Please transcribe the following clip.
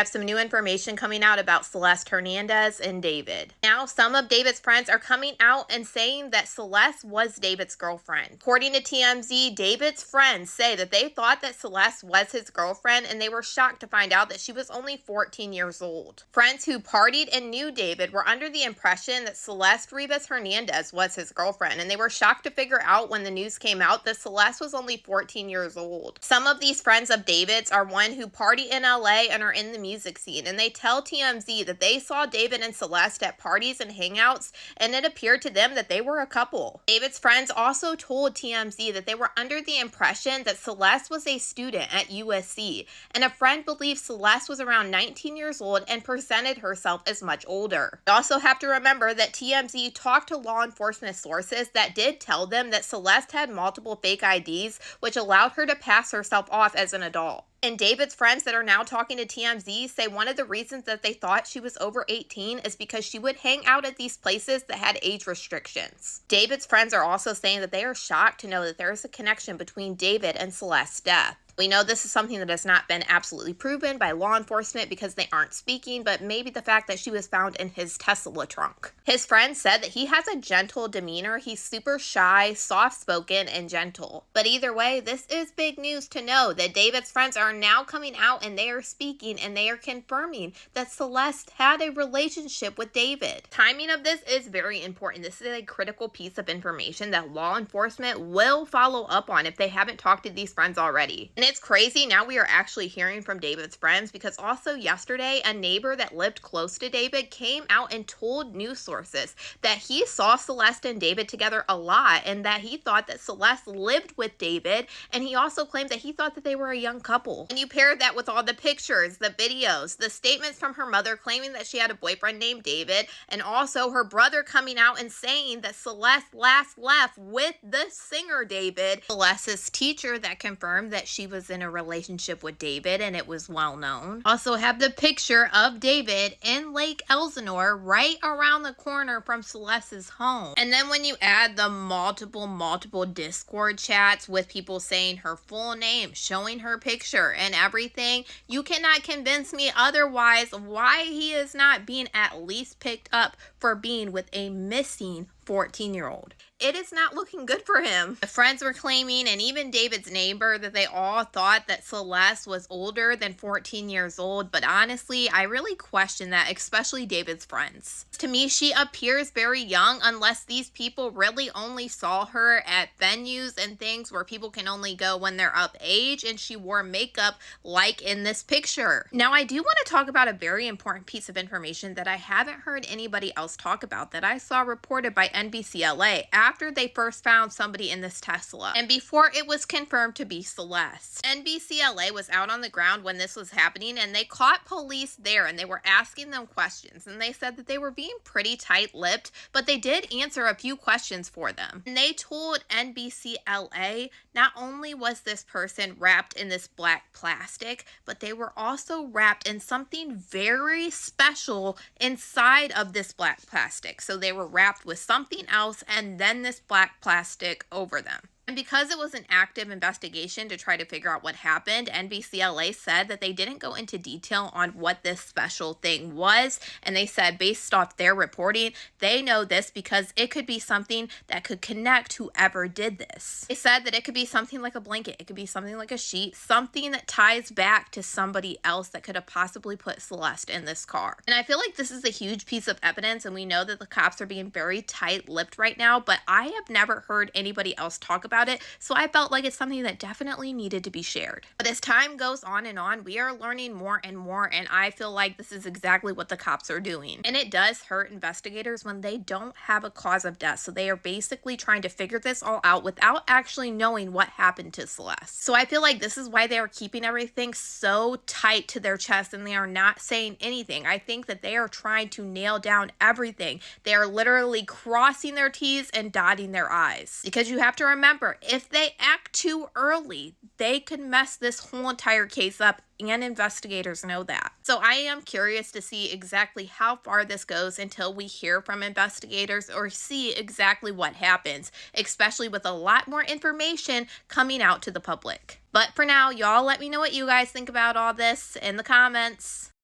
have some new information coming out about Celeste Hernandez and David. Now, some of David's friends are coming out and saying that Celeste was David's girlfriend. According to TMZ, David's friends say that they thought that Celeste was his girlfriend and they were shocked to find out that she was only 14 years old. Friends who partied and knew David were under the impression that Celeste Rivas Hernandez was his girlfriend, and they were shocked to figure out when the news came out that Celeste was only 14 years old. Some of these friends of David's are one who party in LA and are in the music scene, and they tell TMZ that they saw David and Celeste at parties and hangouts, and it appeared to them that they were a couple. David's friends also told TMZ that they were under the impression that Celeste was a student at USC, and a friend believed Celeste was around 19 years old and presented herself as much older. You also have to remember that TMZ talked to law enforcement sources that did tell them that Celeste had multiple fake IDs, which allowed her to pass herself off as an adult. And David's friends that are now talking to TMZ say one of the reasons that they thought she was over 18 is because she would hang out at these places that had age restrictions. David's friends are also saying that they are shocked to know that there is a connection between David and Celeste's death. We know this is something that has not been absolutely proven by law enforcement because they aren't speaking, but maybe the fact that she was found in his Tesla trunk. His friends said that he has a gentle demeanor. He's super shy, soft-spoken, and gentle. But either way, this is big news to know that David's friends are now coming out and they are speaking and they are confirming that Celeste had a relationship with David. Timing of this is very important. This is a critical piece of information that law enforcement will follow up on if they haven't talked to these friends already. And it's crazy, now we are actually hearing from David's friends because also yesterday, a neighbor that lived close to David came out and told news sources that he saw Celeste and David together a lot and that he thought that Celeste lived with David, and he also claimed that he thought that they were a young couple. And you pair that with all the pictures, the videos, the statements from her mother claiming that she had a boyfriend named David, and also her brother coming out and saying that Celeste last left with the singer David, Celeste's teacher that confirmed that she was in a relationship with David and it was well known. Also have the picture of David in Lake Elsinore right around the corner from Celeste's home. And then when you add the multiple Discord chats with people saying her full name, showing her picture and everything, you cannot convince me otherwise why he is not being at least picked up for being with a missing 14-year-old. It is not looking good for him. The friends were claiming, and even David's neighbor, that they all thought that Celeste was older than 14 years old, but honestly, I really question that, especially David's friends. To me, she appears very young unless these people really only saw her at venues and things where people can only go when they're of age, and she wore makeup like in this picture. Now, I do want to talk about a very important piece of information that I haven't heard anybody else talk about that I saw reported by NBCLA after they first found somebody in this Tesla and before it was confirmed to be Celeste. NBCLA was out on the ground when this was happening and they caught police there and they were asking them questions, and they said that they were being pretty tight-lipped, but they did answer a few questions for them. And they told NBCLA not only was this person wrapped in this black plastic, but they were also wrapped in something very special inside of this black plastic. So they were wrapped with something else and then this black plastic over them. And because it was an active investigation to try to figure out what happened, NBCLA said that they didn't go into detail on what this special thing was. And they said based off their reporting, they know this because it could be something that could connect whoever did this. They said that it could be something like a blanket. It could be something like a sheet, something that ties back to somebody else that could have possibly put Celeste in this car. And I feel like this is a huge piece of evidence, and we know that the cops are being very tight-lipped right now, but I have never heard anybody else talk about it, so I felt like it's something that definitely needed to be shared. But as time goes on, we are learning more and more, and I feel like this is exactly what the cops are doing. And it does hurt investigators when they don't have a cause of death, so they are basically trying to figure this all out without actually knowing what happened to Celeste. So I feel like this is why they are keeping everything so tight to their chest and they are not saying anything. I think that they are trying to nail down everything. They are literally crossing their T's and dotting their I's. Because you have to remember, if they act too early, they could mess this whole entire case up, and investigators know that. So I am curious to see exactly how far this goes until we hear from investigators or see exactly what happens, especially with a lot more information coming out to the public. But for now, y'all let me know what you guys think about all this in the comments.